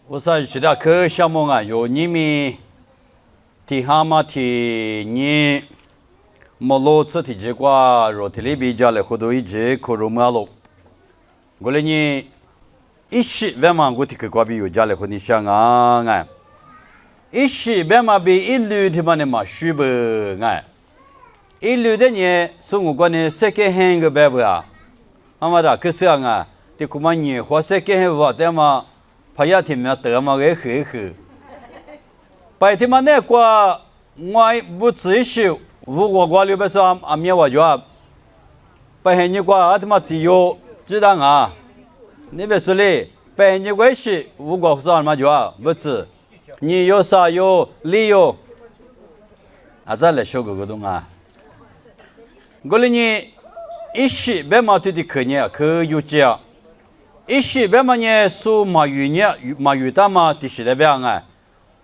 我说去的可项目啊，有你们提蛤蟆提你，莫罗子提几瓜，肉提里比较来活动一直可入马路。我来你一时别嘛，我提个瓜比有家来和你想啊，一时别嘛比一路提嘛的嘛虚不一路的呢，是我讲的世界很个白不啊，阿妈的可是啊，的古嘛你花世界很话的嘛。怕呀，听嘛得嘛个呵呵，白天嘛那个我不仔细，我留不上阿面我就啊，白天你个阿他妈体有知道啊，你别说嘞，白天你关系我上嘛就啊，不是，你有啥有理由，啊咱来说个东啊，我哩你一时别嘛对的可呢可有这。一时别么呢，说马语呢，马语大嘛，第十来边啊，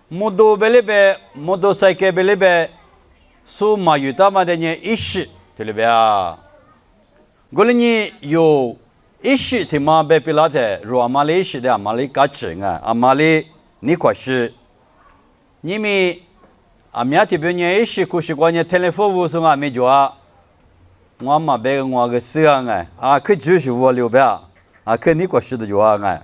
木头别里边，木头赛克别里边，说马语大嘛的呢，一时对里边啊，我哩呢有一时的嘛别比拉的，如阿玛里时的阿玛里嘎吃啊，阿玛里你快是，你们阿面这边呢一时可是关呢，telephone 是阿没做啊，我嘛别我个事啊，可就是我留边。啊，肯定过去的就啊哎，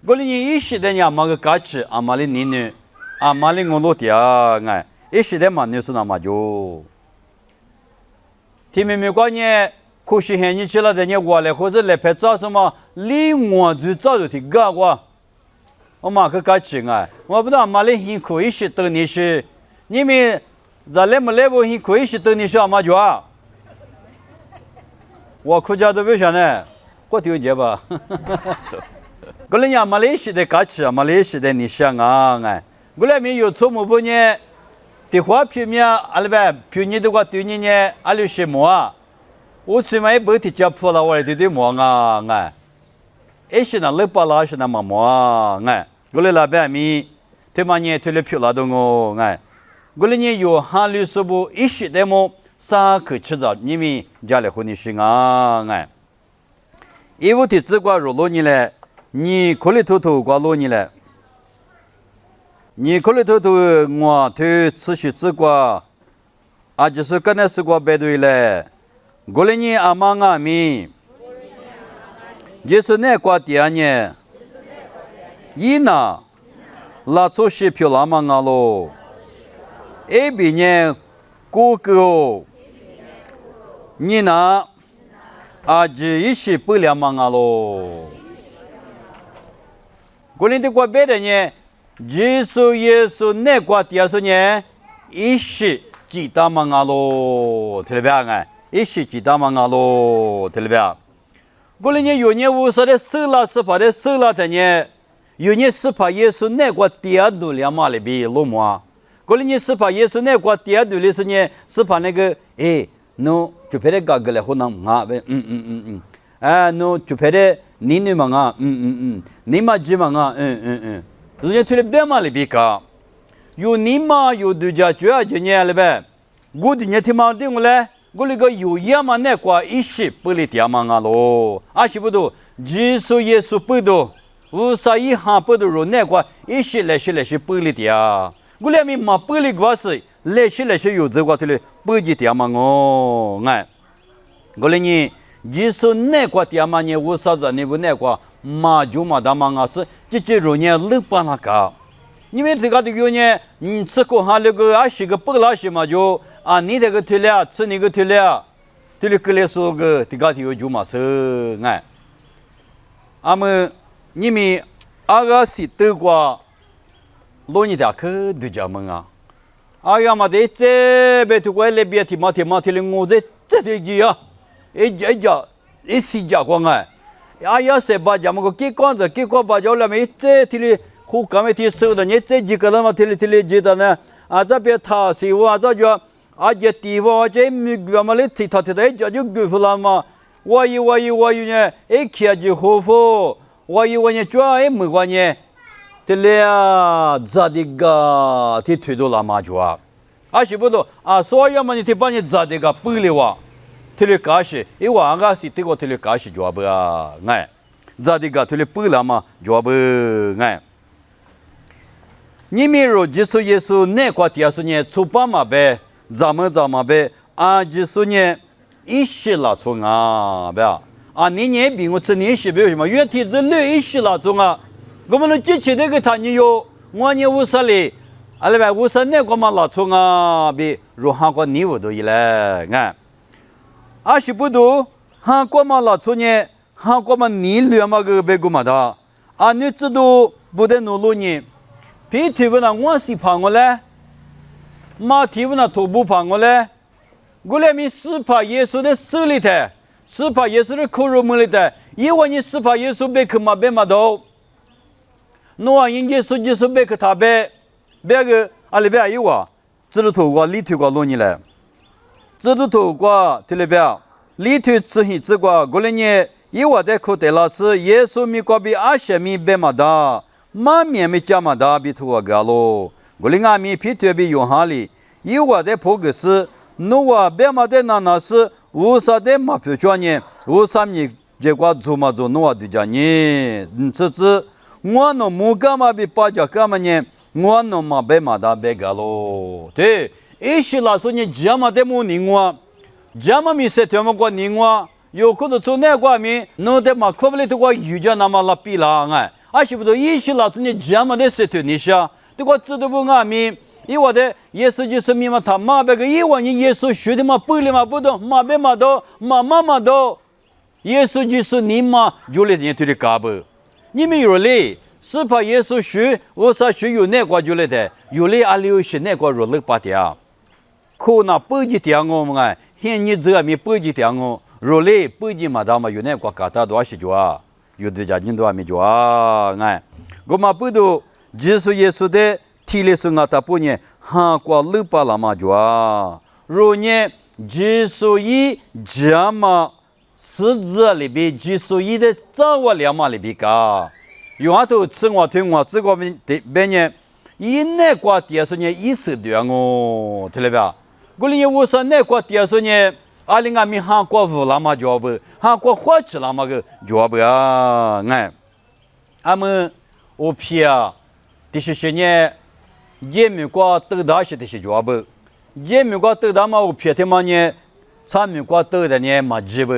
我哩你一时的呢，嘛个假期，阿妈哩你呢，阿妈哩我落地啊哎，一时的嘛你是那么就，听明白过呢？可是现你去了的呢，我来或者来拍照什么，离我最早就提个我，我嘛个假期哎，我不知道阿妈哩很可以是等你是，你们咱来没来过很可以是等你是阿妈就啊，我苦家都不想呢。过丢节吧，过来呀，马来西亚的假期啊，马来西亚的你想啊，过来没有错误不呢？的话票面阿拉呗，票你的话对你呢，阿拉什么啊？我起码也不提交付了，我来对么啊？一些那六八拉是那么啊？过来那边咪，对嘛呢？对了票拉动哦，过来呢有哈律师部一些的么，啥可吃着？你们家里和你是啊？一屋的只管入罗你嘞，你可里头头挂罗你嘞，你可里头头我头持续只管，啊就是跟那是个白对嘞，过来你阿妈阿咪，就是那挂第二年，一呢，拉出去票拉嘛阿喽，一比年哥哥，你呢？啊，这一些不了嘛啊喽！过年的过别的呢，耶稣那过第二呢，一些几大嘛啊喽，听得别啊？一些几大嘛啊喽，听得别？过年呢有年五十的收了是怕的收了的呢，有年是怕耶稣那过第二度了嘛里边落嘛？过年是怕耶稣那过第二度的是呢，是怕那个喏。就拍的嘎个来好能啊，喏就拍的你嘛啊，你嘛几嘛啊，人家推的别嘛里边个，有你嘛有度假主要今年了呗，我的年天嘛定了，我那个有也嘛那个一些不里点嘛啊喽，啊是不多，耶稣不多，无啥一行不多肉那个一些来些不里点，我那边嘛不里个是。来些有这个的不记点嘛哦，我来你，即使那个点嘛呢，我啥子你不那个嘛就嘛的嘛啊是，这肉呢冷巴那个，因为这个的有呢，吃过哈那个啊是个不拉些嘛就啊你这个退了，吃那个退了，退了过来说个这个有就嘛是阿们你们阿个是德国，老你的可都叫么啊？哎呀妈的，这别图怪那边提马的我这的几啊？一时家光哎，哎呀，谁把家么个几光子几光把家了没？这提里胡干没提收的，你这几个人嘛提里记得呢？啊这边他是我啊这就啊这地方这没个嘛哩提他提的这就够不了嘛？我以呢，一看就好服，我以为呢主要没关呢。这俩咋的个？这推到那嘛去啊？啊是不多啊，所以嘛你这把你咋的个不了哇？这里搞些，因为俺个是这个这里搞些就不啊？咋的个这里不了嘛？就不你们若就是耶稣那块地说呢，出巴马呗，咱们呗，啊，就是呢，一时拉从啊，不要啊，你年比我这年是没有什么，原体质率一时拉从啊，我们的机器那个他你有，我呢无啥哩，阿拉无啥那个嘛拉从啊，比如韩国你我都一来，啊，阿是不多，韩国嘛拉从呢，韩国嘛你两嘛个别个嘛的，啊，你知道不得努力呢。皮提问那我是怕我嘞，马提问那头部怕我嘞，我来咪是怕耶稣的死里头，是怕耶稣的口肉门里头，因为你是怕耶稣被克嘛被嘛头，侬啊人家说就是被克他被，别个阿里边有啊，知道头瓜里头瓜弄你嘞，知道头瓜这里边里头吃黑吃瓜，我来呢，因为在口袋老师耶稣咪瓜比阿些咪被嘛的。马面没加嘛大比图个咯，我另外面皮特比用哈里，有我的破个是，侬我别嘛的那是，无啥的嘛票赚呢，无啥你结果做嘛做，侬我的家呢，我侬木干嘛比八家干嘛呢，我侬嘛别嘛大别个咯，对，一时老说你加嘛的木宁我，加嘛咪是怎么个宁我，有可能做那个咪，侬的嘛可不了这个瑜伽那么拉比啦哎。阿是不是一时老子你讲嘛的事情你想，这个知道不俺们，因为的耶稣就是咪嘛他妈别个，因为你耶稣学的嘛不里嘛不懂，嘛别嘛懂，嘛懂，耶稣就是你嘛，就来人对的搞不，你们有嘞，是怕耶稣学，我啥学有那个就来的，有嘞阿里是那个热力把的，可那不几天我们哎，现你这个咪不几天我，热力不几嘛他嘛有那个搞他多少是就啊。有的家人都还没做啊，哎，我们不都就是耶稣的体力是我他不呢，哈过六八了嘛做啊，如呢就是一家嘛十字里边就是一的早晚两嘛里边个，有阿头吃我听我这个边的边呢，一那个电视呢一时对我，听了没有？我哩我说那个电视呢。阿里俺们韩国乌拉嘛叫不，韩国火车拉嘛个叫不啊？哎，俺们我批啊，这些年也没过都大些这些叫不，也没过都大嘛我批的嘛呢，咱没过都的呢嘛记不，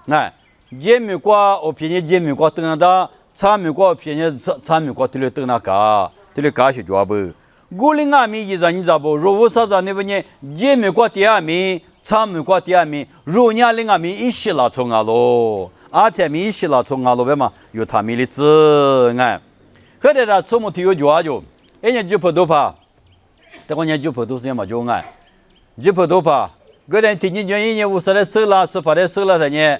哎，也没过我批呢也没过都大，咱没过批呢咱没过都了都那个，都了个些叫不，我哩俺们一张你知不？如果啥子那边呢，也没过第二名。咱们国第二名，如年龄俺们一起拉从啊喽，阿天们一起拉从啊喽，别嘛有他们的子哎，后来呢，从么体育就啊就，一年就跑多跑，这个年就跑多少年嘛就哎，就跑多跑，个人天天就一年50的收了，18的收了的呢，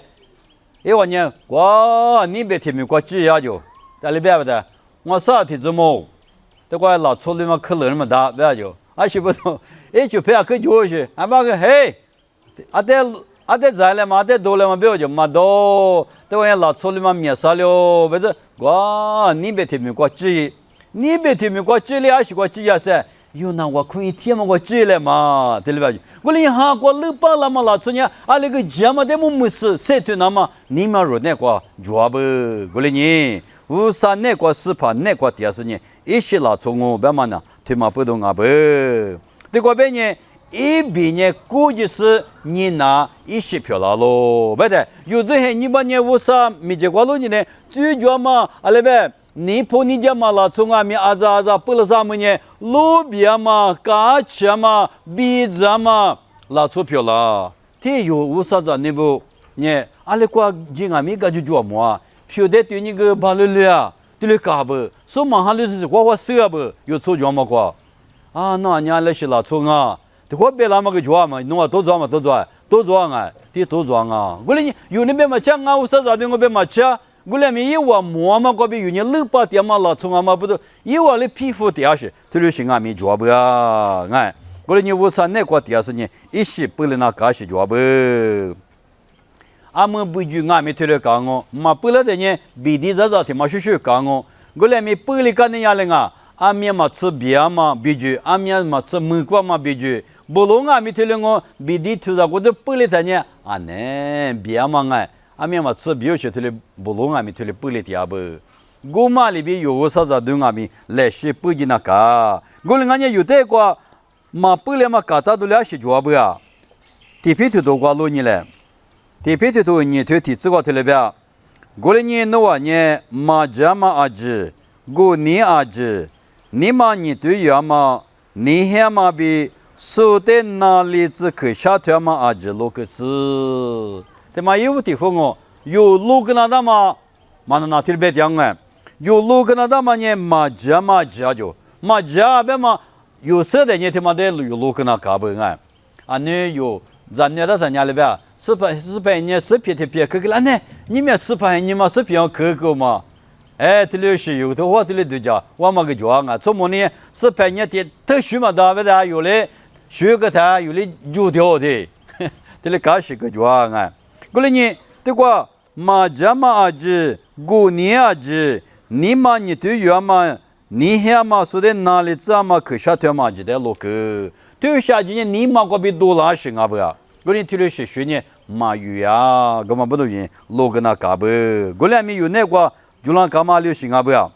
一万年哇，你别听没过几呀就，在里边不的，我啥体子么，这个老出来嘛可能那么大，不要就，而且不懂，一就不要去就去，俺把个嘿。阿得在了嘛，阿得多了嘛，不要就嘛多，这玩意老粗的嘛灭杀了，不是？哇，你别听没过记，你别听没过记了，还是过记呀噻？有那我可以听嘛过记了嘛，对了吧？我连韩国六八了嘛老粗呢，阿那个节目的么没事，谁对那么你们说那个做不？我连你无啥那个视频那个电视呢，一起老粗我别嘛呢，听嘛不懂啊不？这个边呢？一边呢，估计是你拿10票了喽，不对？有这些你把你为啥没结果了呢？最主要嘛，阿拉呗，你破你家嘛了，从外面阿扎不了啥么呢？路边嘛、嘎车嘛、鼻子嘛，拿出票了。这有为啥子你不呢？阿拉过今俺们个就做么？票得对你个巴路了，对你干不？说嘛哈就是我说不，有错做么过？啊，那伢那是拿出啊。这个别那么个做嘛，侬啊多做嘛多做啊，这多做啊！我哩有那边嘛讲啊，我啥子的我别嘛讲，我哩没有我摸嘛，个别有人六八点嘛老从啊嘛不都，有我哩皮肤底下是，这里是俺没做不啊，哎，我哩你我啥那个底下是呢，一时不能那干是做不，俺们不就俺没推了讲哦，嘛不了的呢，别的啥子嘛学讲哦，我哩没不哩干的呀嘞啊，俺们嘛吃别嘛别就，俺们嘛吃木瓜嘛别就。不龙啊，没听了我，别的土啥我都不理他呢。啊，那别嘛哎，俺们嘛吃别去听了不龙啊，没听了不理第二不。古马里边有啥子东阿咪来是不吉那个，我们俺家有这个马不了嘛，搞到都了是做不呀？地皮头多挂路你嘞，地皮头多你头提自个头来边，我们你弄完呢马家嘛阿子，我你阿子，你嘛你对呀嘛，你还嘛比手的哪里子可下头嘛阿子路个是，他妈有地方哦，有路个那嘛，嘛那特别讲哎。有路跟那嘛呢，马家就马家别嘛，有时的呢他妈的有路跟那搞不哎，啊你有咱家里边四百呢四片的片可了呢，你们四百你嘛四片可够嘛？哎，这里是有的话这里都叫我嘛个讲啊，怎么呢？四百呢的特殊嘛，大不的有嘞，学个他有嘞就掉的，这里搞是个讲啊，过来呢这个马家阿子，过年阿子。你嘛你对于嘛，你还嘛说的哪里子嘛可下头嘛就得落个，对下几年你嘛个比多拉些啊不呀？过年提了些学呢嘛有呀，干嘛不都人落个那嘎不？过年没有那个就让干嘛流行啊不呀？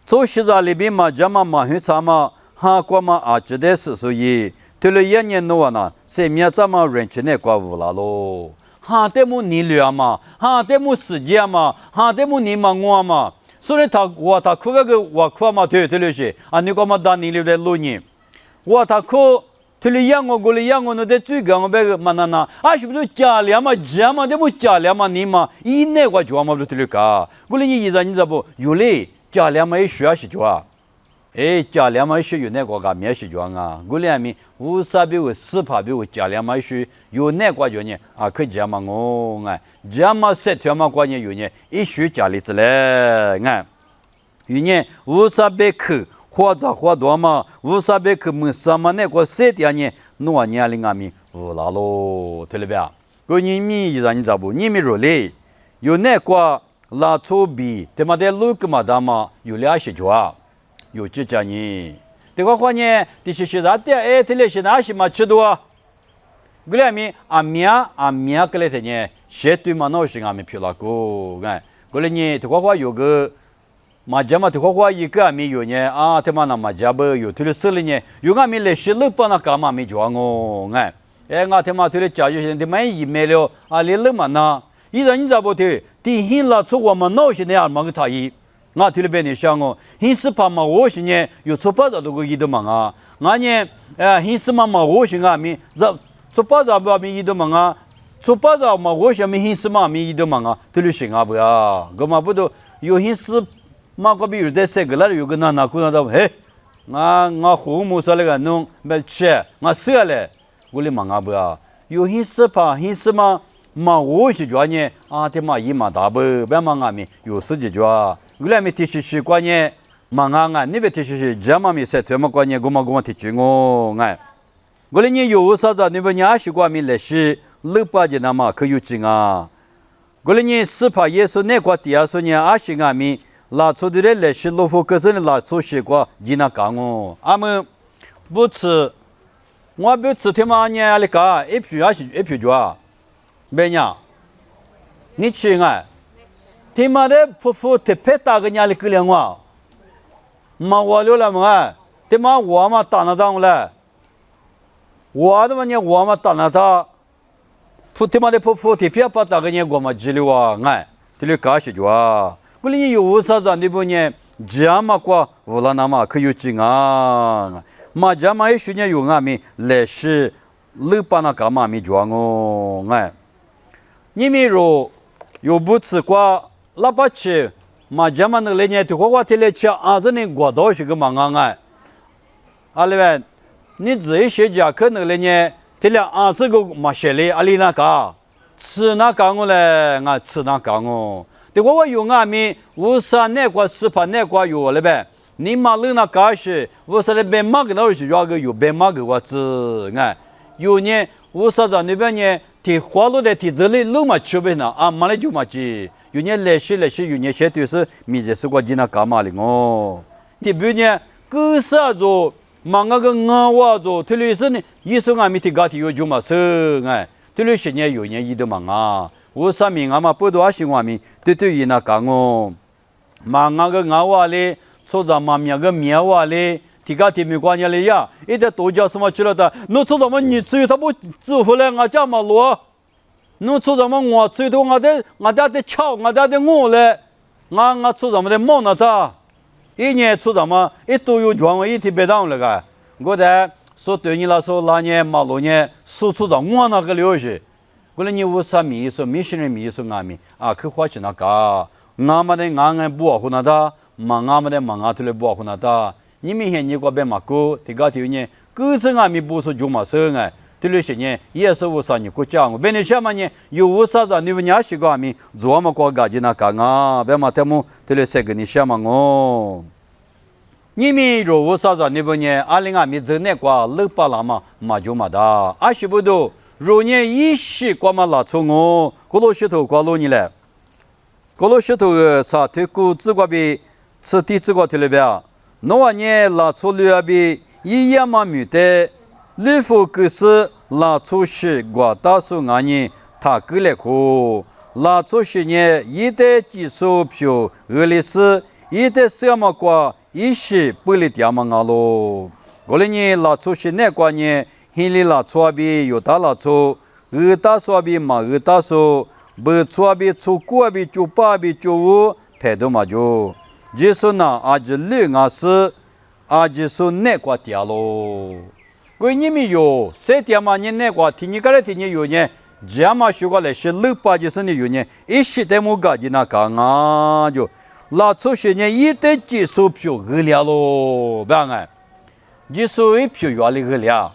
做西藏里边嘛，家嘛很长嘛，哈过嘛啊，觉得是所以，对了一年多呢，生命怎么人起那个无了咯？哈得么你了嘛，哈得么时间嘛，哈得么你嘛我嘛，所以他哭那个我哭嘛对了些，啊你个嘛当你了的路呢，我他哭，对了养我过来养我那得最高我别个嘛那，啊是不是家里嘛家嘛得么家里嘛你嘛，一那个就嘛不对了个，过来你知不？有嘞家里嘛也需要是做啊。哎，家里嘛是有那个个面是装啊，我俩咪无啥比我四怕比我家里嘛是有那个就呢啊，可家嘛我哎，家嘛三条嘛关键有呢，一许家里子嘞哎，有呢无啥比去或者或多嘛，无啥比去么什么那个三条呢，诺年龄啊咪无啦咯，对了呗？个你咪让你咋不？你咪肉嘞，有那个拉粗比，他妈的路个嘛大嘛，有俩是做。有几家呢？这个话呢，这些啥的哎，这里是哪些嘛吃多？过来咪阿米过来的呢，些对嘛那是阿米漂亮个，哎，过来呢，这个话有个马家嘛，这个话一个阿米有呢啊，他妈那马家不有，这里手里呢有阿米来些路把那干嘛没装哦，哎，哎，我他妈这里家有些他妈一买了啊，来了嘛那，一人你咋不对？第一了，做我们那些那样嘛个他一。我听了别人想哦，平时怕嘛我是呢，有做包子都个一的忙啊。我呢，平时嘛我是啊咪，做包子不咪一的忙啊，做包子嘛我是咪平时嘛咪一的忙啊，都是行啊不呀？我嘛不都有平时嘛个比有的三个了，有个那姑娘的嘿，我父母说那个弄没吃，我舍了，我的忙啊不呀？有平时怕平时嘛我是做呢啊，他妈一嘛大不，别忙啊咪，有时就做。我俩没提起关于忙啊，你别提起家嘛没事，他们关于我嘛提起我哎，我俩你有啥子？你不伢是关于历史六八年那嘛可有劲啊？我俩你是怕也是那个第二说呢，阿是阿咪拉出的历史老夫可是拉出些个你那讲哦，阿们不吃，我不吃他妈伢那个一批还是一批抓，没伢，你吃啊？他妈的，夫妇特别大个伢里个两哇，嘛我了嘛，他妈我嘛打那当了，我的嘛伢我嘛打那他，他妈的夫妇特别大个伢我嘛知了哇，哎，这里搞些就啊，我哩有啥子你不呢？家嘛过无了那嘛可有劲啊，嘛家嘛也许呢有俺们来是六八那干嘛没装哦，哎，你们若有不吃过。老八吃，嘛家嘛那来年对我提来吃，俺这呢过到是个忙啊！阿里边，你自己写家可能来年提了俺这个嘛写嘞，阿里那个吃那干我嘞，俺吃那干我。对我有俺们无啥那个是怕那个有了呗？你嘛人那干是无啥的白马个那是抓个有白马个我子哎，有呢无啥子那边呢？提花路的提这里路嘛吃呗呢，俺嘛来就嘛去。有年来些，有年些就是米这是我今那干嘛的哦？第二呢，各啥做忙个俺娃做，特别是呢，一说俺们提高提有就嘛是哎，特别是呢有年一的忙啊，我啥名俺嘛不多些我们对于那干哦，马个俺娃哩，出咱妈咪个面娃哩，提个提没关系哩呀，一点多叫什么去了的，侬出咱们你吃他不支付来俺家嘛罗，侬出咱们我吃的俺的炒，俺的我嘞，俺出咱们的忙那他，一年出咱们一都有庄一天别当了个，我的说对你来说那年马路年说出咱我那个了解。过来你无啥米说米是人米说俺米啊，去花钱那个，俺们的俺不好那他，俺们的俺头来不好那他，你明显你过别马过，这个条呢，各是俺米不说就马生哎，这里些呢也是无啥你过讲，别你想嘛呢，有无啥子你们伢是个俺米，做嘛过家己那个啊，别嘛他们这里些个你想嘛我。你们如无啥子你们呢，阿里俺米走那个六八拉嘛嘛就嘛的，阿是不都。如年一时过嘛拉从我，过路石头过路你来，过路石头个啥推古自个比吃地自个推了边，那玩意拉出来比一样嘛没得，礼服可是拉出时我大数俺呢，他过来苦，拉出时呢一代技术票，俄罗斯一代什么过一时不离掉嘛俺喽，过来呢拉出时那个呢。黑里拉错比有大拉错，大错比嘛大错，不错比错过比就八比就五，排到嘛就。就是呢，阿就六阿是，阿就是那个掉咯。过你们有，谁掉嘛？你那个天你个来天你有呢？这嘛学过来是六八就是你有呢，一时在么个的那个啊就，拉错些呢一代技术票个了咯，不然，技术一票原来个了。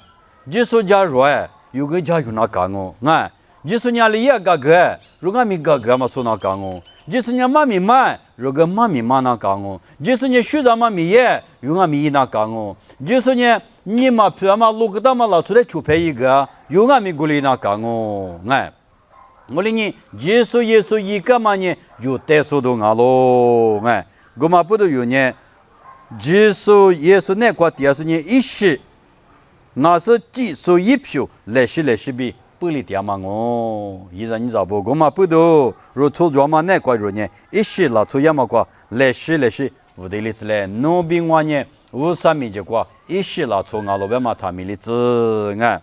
就是家弱哎，有个家有那干哦，哎，就是家里也个个，如果没个个嘛说那干哦，就是家妈咪买，如果妈咪买那干哦，就是家学长妈咪也，有俺咪那干哦，就是家你嘛票嘛路个大嘛老出来就赔一个，有俺咪过来那干哦，哎，我哩呢，就是耶稣一个嘛呢，有带数都俺咯，哎，我嘛不都有呢，就是耶稣那块地是呢一时。那是技术一票来是比不离掉嘛哦，现在你找不过嘛不多，如出装嘛那块肉呢，一时拉出样嘛个来是，无得哩是嘞，农民话呢无啥米就个，一时拉出俺老板嘛他米哩子啊，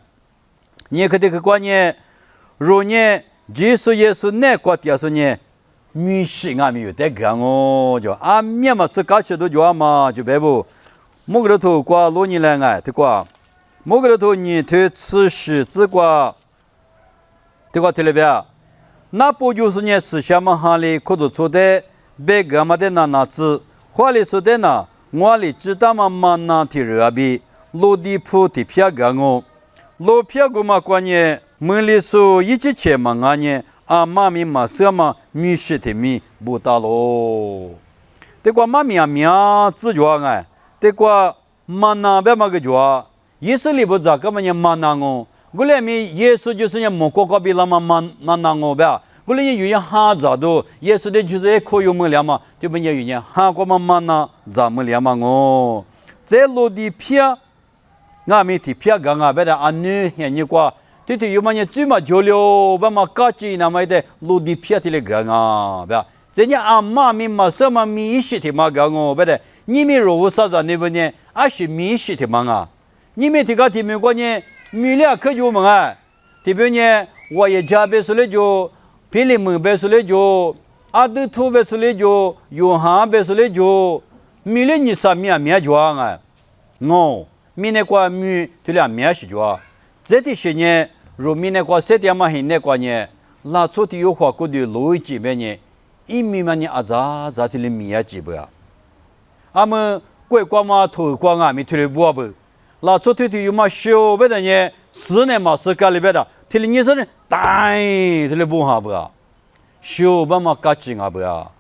你可这个关呢，如呢技术也是那块地是呢，米是俺们有得干哦，就俺面嘛自家吃都叫嘛就别不，莫个头挂罗尼来哎，对挂。某个头你推吃食之瓜，这个特别，那不就是呢？思想嘛哈里可都出的，别个嘛的那子，话里说的呢，我里知道嘛那提热比，落地铺的偏个我，落偏个嘛关呢，门里说一直切嘛俺呢，啊妈咪嘛什么米食的米不打咯，这个妈咪啊命自觉哎，这个嘛那别嘛个觉。耶稣里不咋个么呢？蛮难哦，我来咪耶稣就是呢，莫过个比那么蛮难哦呗。我来呢有人哈咋都，耶稣的就是可有么了嘛？对不对？有人哈过么蛮难咋么了嘛哦？在落地片，俺们的片个俺别的安女现你过，对有么呢？最嘛交流，把嘛搞起那么的落地片的个啊，别。这呢阿妈咪嘛什么米食的嘛个哦，别的你们如果啥子那不呢？还是米食的嘛啊？你们这个地面关呢，米俩可就么啊？这边呢，我也加别说了就，别里门别说了就，阿德土别说了就，永汉别说了就，米俩你啥米啊米就啊？哦，米那个米这俩米是就，这的些呢，如米那个这点嘛很那个呢，拉出的有花过的路几边呢，一米嘛呢阿咋的米啊几不啊？阿们国光嘛头光啊，米推了不不？拉出去有嘛小别的呢，4年嘛是干里边的，听了你说呢，大这里不好不啊？小吧嘛干净啊不啊？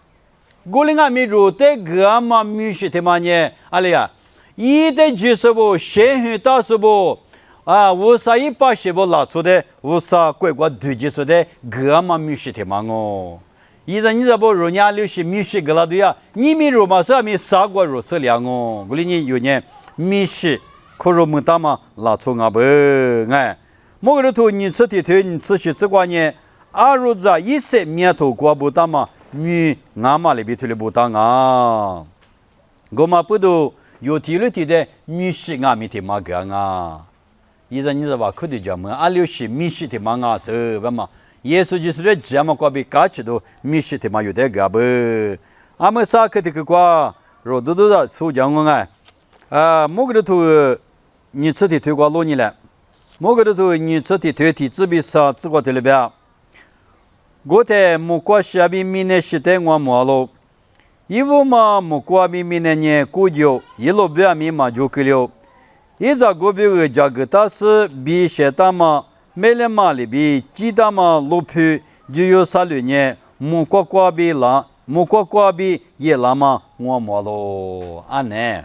我哩俺们如得个嘛米食的嘛呢，阿里啊，一代技术不，先很大是不啊？无啥180不拉出的，无啥国国对技术的个嘛米食的嘛哦。现在你这不人家流行米食个了对呀？你们如嘛是咪啥国如是了哦？我哩你有呢米食。可是么大嘛，拉出阿不哎，某个头你吃的头，你吃些这个呢，阿如子一些面头过不大嘛，你俺妈里边头里不当啊，我嘛不都有体力的女士俺们的嘛个啊，现在你知道可得讲么？阿六是女士的嘛啊是不嘛？耶稣就是来讲嘛，过比假期都女士的嘛有点个不，阿们啥个的个瓜，肉都的收讲我哎，某个头你吃的推瓜罗你了。某个头你这的推体自比啥自个的里边，我在木瓜下边明年是在我毛了，因为嘛木瓜边明年呢估计一路边面嘛就去了，一在个别个价格但是比现在嘛买了嘛里边鸡蛋嘛路皮就有3、6年木瓜瓜边啦，木瓜瓜边也啦嘛我毛了，安呢，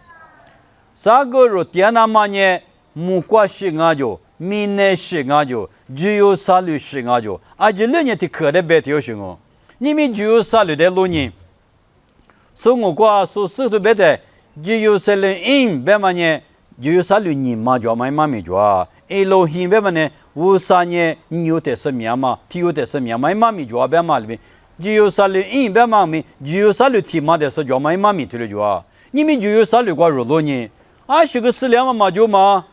啥个肉点那么呢木瓜是俺就。明年是俺就只有3、6是俺就，而且2年的课的白条行哦，你们只有3、6的6年，所以我讲说是不白的，只有3、6白嘛呢，只有3、6年嘛就买嘛没就啊，一路行白嘛呢，5、3年你有得什么嘛，提有得什么买嘛没就啊白嘛里边，只有3、6白嘛没，只有3、6提嘛的是就买嘛没对了就啊，你们只有3、6个6年，是个4、2嘛就嘛。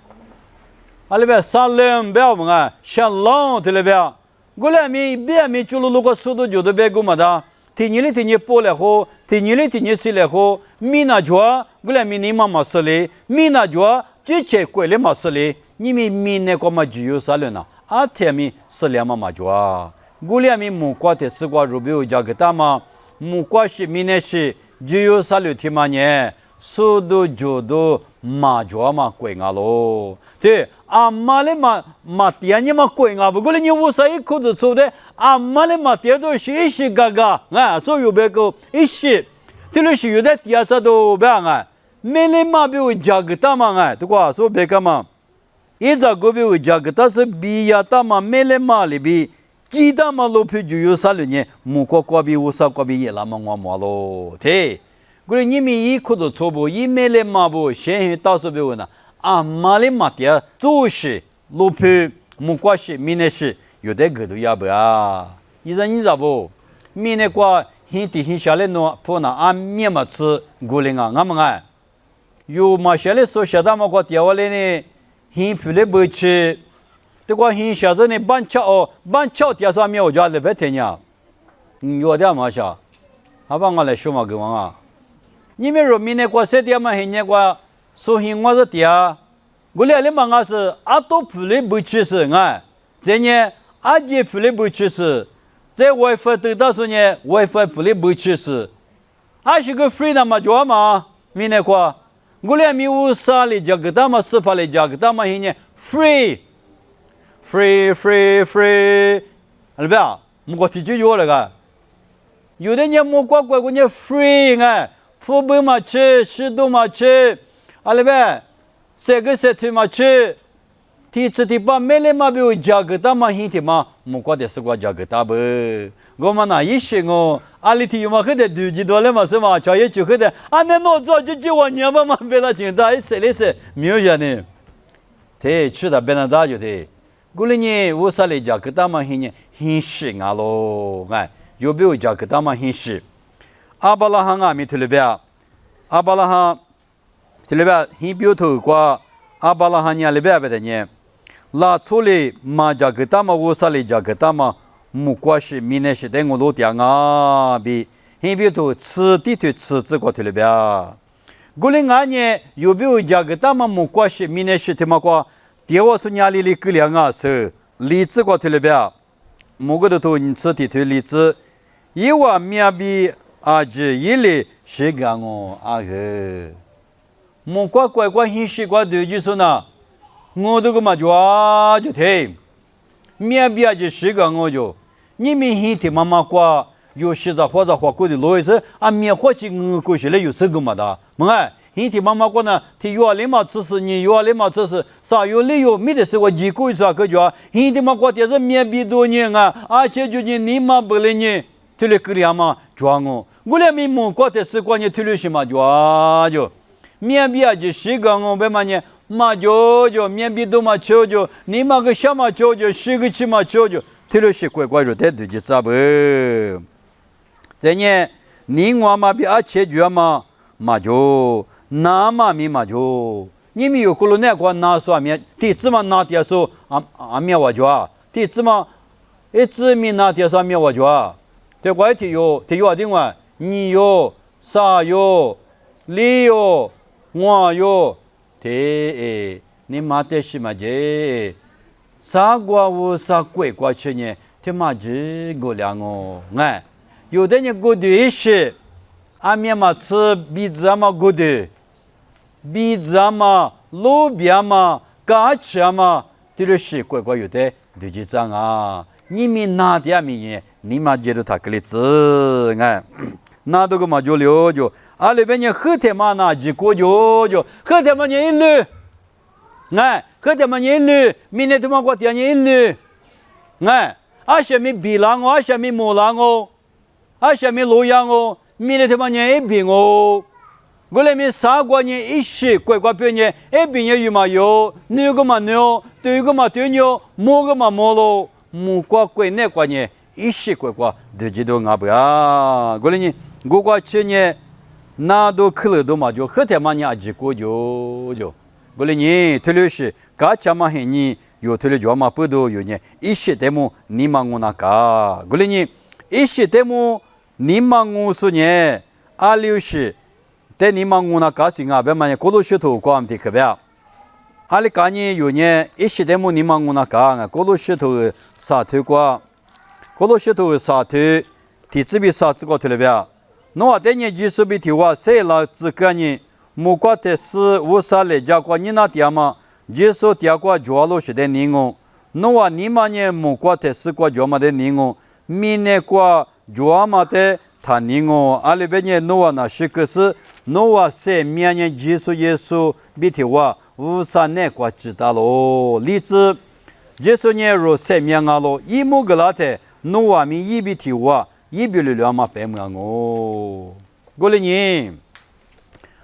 阿里边3、2不要问啊，像狼的里边，我俩咪别咪就路个速度就得别个嘛的，天天播来好，天天洗来好，米那脚我俩咪你妈妈死哩，米那脚之前贵了嘛死哩，你们米那个嘛只有3、6呢，天咪4、2嘛脚，我俩咪木瓜的丝瓜肉比有价格大嘛，木瓜是米那是只有3、6天嘛呢，速度就都嘛脚嘛贵啊喽。对，阿妈的马爹你嘛贵啊，不过你无啥一口子做的，阿妈的马爹都是一时嘎嘎，所以有别个一时，这里是有的第二次都别啊，没嘞嘛比我价格大嘛对吧？所以别个嘛，一早个比我价格大是比亚大嘛，没嘞嘛里比，鸡蛋嘛路皮就有3、6年，木瓜瓜比无啥瓜比也那么我毛咯，对，过你们一口子做不，一没嘞嘛不，先去到时别问了。妈的妈爹，就是路皮木瓜是明年是有的个都要不啊？你知道不？明年瓜天地下来弄破那面嘛吃过来啊，俺们啊，有嘛下来说下大嘛瓜掉下来呢，天皮来不吃，这瓜天下子呢板桥掉上面我家来白天呀，有点嘛下，好吧我来说嘛给我啊，你们说明年瓜谁掉嘛今年瓜？所以我是爹，我俩的嘛我是阿多普雷不吃是啊，这呢阿姐普雷不吃是，在外发得到时呢外发普雷不吃是，是个 free 的嘛就嘛，明年quoi，我俩咪乌沙里加个大嘛是怕里加个大嘛现呢 free，对吧？我提起有了个，有的人莫怪我呢 free 啊，富不嘛吃，适度嘛吃。阿里边，这个是他妈吃，第次的把没来嘛比我价格大嘛，现在嘛，木瓜的是瓜价格大不？我们那一些哦，阿里提嘛，现在2几多了嘛是嘛，茶叶就现在，那弄早就1万年嘛，别那钱大，谁来是没有人呢？对，吃的别那大就对，过来呢，我啥来价格大嘛，现在很实啊喽，有比我价格大嘛很实。阿巴拉罕啊，没听了别？阿巴拉罕。这里边很标头瓜，阿巴拉罕尼里边的呢，拉出来马家个大嘛，我啥里家个大嘛，木瓜是明年是等我落点啊，比很标头吃地头吃这个里边，过来俺呢有没有家个大嘛，木瓜是明年是他妈瓜，第二是伢里个两啊是荔枝个里边，木个头你吃地头荔枝，一碗面比这一类是个我个。木瓜乖乖很习惯的就是呢，我这个嘛就听，面比就是个我就，你们现在妈妈瓜有些在或者花过的路是面或者我过去了有这个嘛的，现在妈妈瓜呢，他有里嘛只是你有里嘛只是啥有理由没得是我几个啥个叫，现在妈瓜的是面比多年而且就你妈不来呢，这里个样嘛装我俩没木瓜的是关你推了什么就。面比就是个我别嘛呢，嘛就面比都嘛就，你嘛个小嘛就是个起嘛就，推了些乖乖就带对就咋不？这呢，你我嘛比阿切决嘛嘛就那嘛咪嘛就，你们有可能那个拿说面，第怎么拿点说面我就啊，第怎么一直面拿点说面我就啊，这怪题有另外，你有啥有，你有我有，这你妈的是嘛这，啥瓜无啥鬼瓜去呢？他妈这个两哦，哎。有的人过的是，阿面嘛吃鼻子嘛过的，鼻子嘛路边嘛嘎吃嘛，这个是乖乖有的，就是这样啊。你们哪点米？你嘛觉得他个例子哎，那都个嘛就了就，阿里边人喝点嘛那几个就，喝点嘛人一路，哎，喝点嘛人一路，明天他妈过点人一路，哎，阿什么比狼哦，阿什么木狼哦。阿下面路样哦，明天他妈年一病哦，我那边三个人一起乖乖表年，一病也有嘛有，牛个嘛牛，对个嘛对牛，摸个嘛摸咯，摸瓜乖那瓜年一起乖乖，自己都阿不呀，我那呢，我瓜去年那都去了都嘛就，后天嘛年阿几个就，我那呢，特别是嘎家嘛很呢，有特别叫嘛不都有呢，一起得么你嘛我那嘎，我那呢，一起得么。你忙我说呢？阿六是，但你忙我那高兴啊，别嘛呢，过路石头光的可别。阿里干呢有呢，一时的么你忙我那高啊，过路石头沙头瓜，过路石头沙头，地质比沙子高头了别。侬话但呢，技术比提话，谁拉自个呢？木瓜的是无啥来家瓜，你那点嘛？技术点瓜抓路是的你我，侬话你嘛呢？木瓜的是瓜抓嘛的你我，米呢瓜。jua mate taningo alibenye noa na shikese noa se mianye jisu yesu bitiwa usa ne kwa chitalo lizi jesu nye ro se mianga lo imu galate noa mi yibitiwa yibilu ama pemngo golini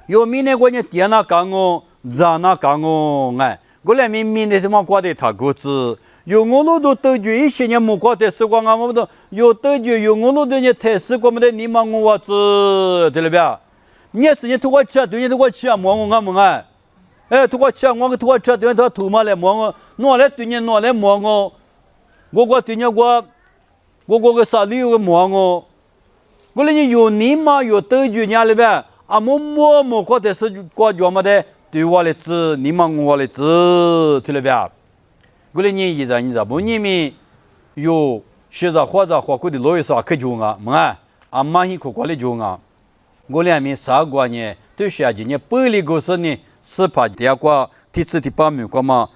yo mine gwenye tiana kango zana kango ngai gole mi mine tma kwa de taguzi有我路都得决一些年木瓜的时光啊，我们都有得决有我路的呢，太时光么的你忙我子，对了呗？你是你图我吃，对你图我吃啊，忙我们哎，哎图我吃，我个图我吃，对他图嘛来忙我，拿来对你拿来忙我对你我个啥理由个忙我来你有你嘛有得决伢了呗？啊木瓜的时光叫么的，对我来子，你忙我来子，对了呗？过来你一张不你们有学着或者花过的老有啥可用啊？嘛啊马hin可过来用啊！我俩面啥个呢？对下今年百里个是呢，是怕第二个第四第八名个嘛，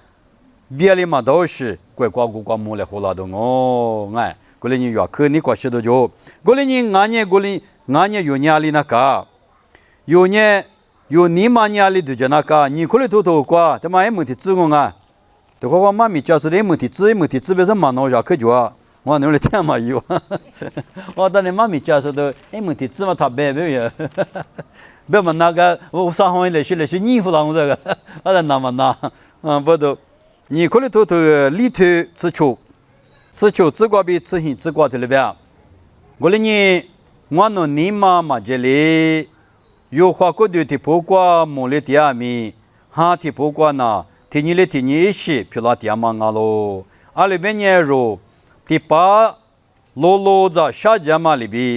别里嘛都是乖乖个没来好拉的哦，哎，过来你要可你过学的就，过来你俺年有年里那个，有年有你妈年里的就那个，你过来偷过，他妈还没得自我啊！这个我妈咪教是的，没提字别是蛮闹下去做，我那里天嘛有，我当年妈咪教是的，没提字嘛，他别呀，别嘛那个我上行来学衣服上这个，我在那么拿，不都，你可以里头吃球吃瓜比吃hin吃瓜的了呗，我哩你我弄你妈嘛这里有花过的的不瓜莫里第二米，哈的不瓜呢。ทีนี้เลยทีนี้สิพิลาติอามังอาโลอาลีเบเนโรที่ป้าโลจะชาจามาลีบี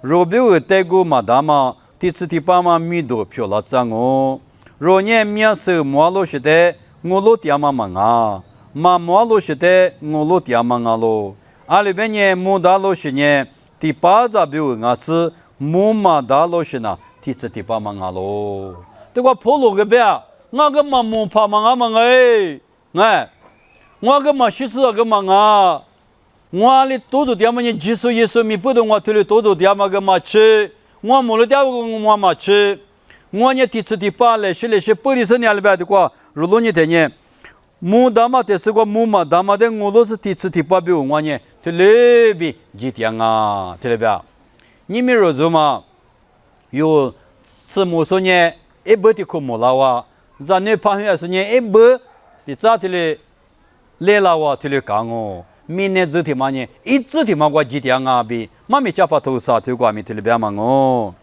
โรบิวเตกูมาดามาที่สติป้ามามีดูพิลาจังโอโรเนมีอาศัยมัวโลชิเตงูโลติอามังอามามัวโลชิเตงูโลติอามังอาโลอาลีเบเนมูดาโลชิเนที่ป้าจะบิวงาซมูมาดาโลชินะที่สติป้ามังอาโลแต่ว่าพอโลกเบีย我个嘛木怕嘛哎，我个嘛许是个嘛我哩多点嘛你技术也是咪不懂我推哩多点嘛个嘛吃，我没了点我嘛吃，我呢第次第八来是不离是你里边的话，如果你的呢，木大嘛的是个木嘛大嘛的我都是第次第八比我呢，推哩比几天啊，对了吧？你们说什么？有什么说呢？一不的可木了哇。咱那朋友是呢，一不的咋的嘞？来了哇，的嘞讲哦，明年这天嘛呢，一直的嘛我几天啊比妈咪家把头杀头挂咪特别忙哦。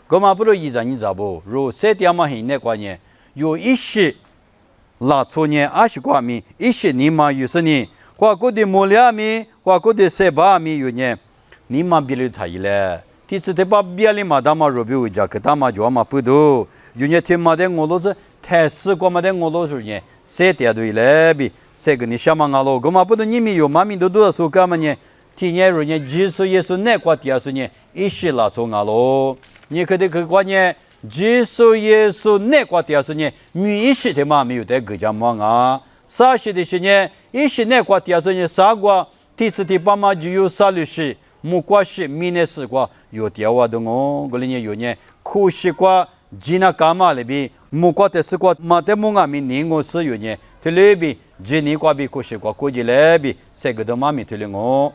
我嘛不如一张你咋不？如三点嘛很那关键，有一些拉错年20挂米，一些你嘛有时呢，挂过的木两米，挂过的300米有呢，你嘛比如他一嘞，第次的把别里嘛，他嘛robi uja，可他嘛就嘛不多，有呢天嘛的我都是太死过嘛的我都是呢，三点对嘞比，三个你想嘛我咯，我嘛不多你们有嘛咪都多少干嘛呢？天年如呢，即使也是那挂第二是呢，一些拉错我咯。你可得去关键，即使耶稣那个第二是呢，每一时的嘛没有得个家忙啊，啥时的是呢，一时那个第二是呢，啥个第次的爸妈就有啥律师，木瓜是明年是个有电话的哦，个里呢有呢，苦西瓜吉那干嘛里边，木瓜的是个嘛的木啊，明年我是有呢，这里边吉尼瓜比苦西瓜估计里边，这个都嘛没对了哦。